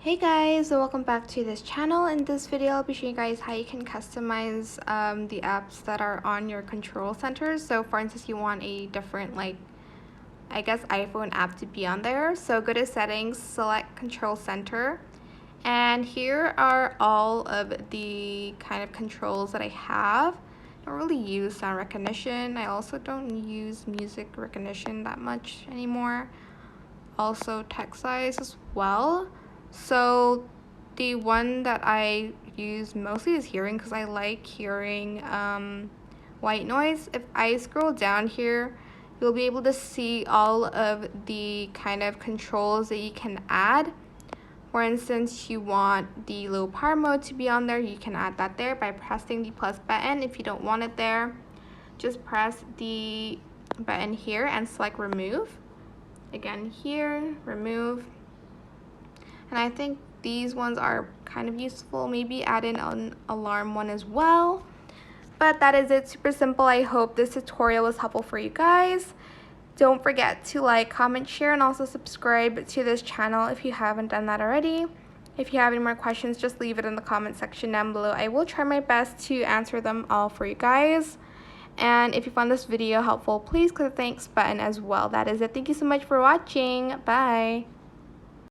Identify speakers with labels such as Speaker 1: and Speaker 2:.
Speaker 1: Hey guys, so welcome back to this channel. In this video, I'll be showing you guys how you can customize the apps that are on your control center. So for instance, you want a different iPhone app to be on there. So go to settings, select control center. And here are all of the kind of controls that I have. I don't really use sound recognition. I also don't use music recognition that much anymore. Also text size as well. So the one that I use mostly is hearing because I like hearing white noise. If I scroll down here, you'll be able to see all of the kind of controls that you can add. For instance, you want the low power mode to be on there, you can add that there by pressing the plus button. If you don't want it there, just press the button here and select remove. Again here, remove. And I think these ones are kind of useful. Maybe add in an alarm one as well. But that is it, super simple. I hope this tutorial was helpful for you guys. Don't forget to like, comment, share, and also subscribe to this channel if you haven't done that already. If you have any more questions, just leave it in the comment section down below. I will try my best to answer them all for you guys. And if you found this video helpful, please click the thanks button as well. That is it. Thank you so much for watching. Bye.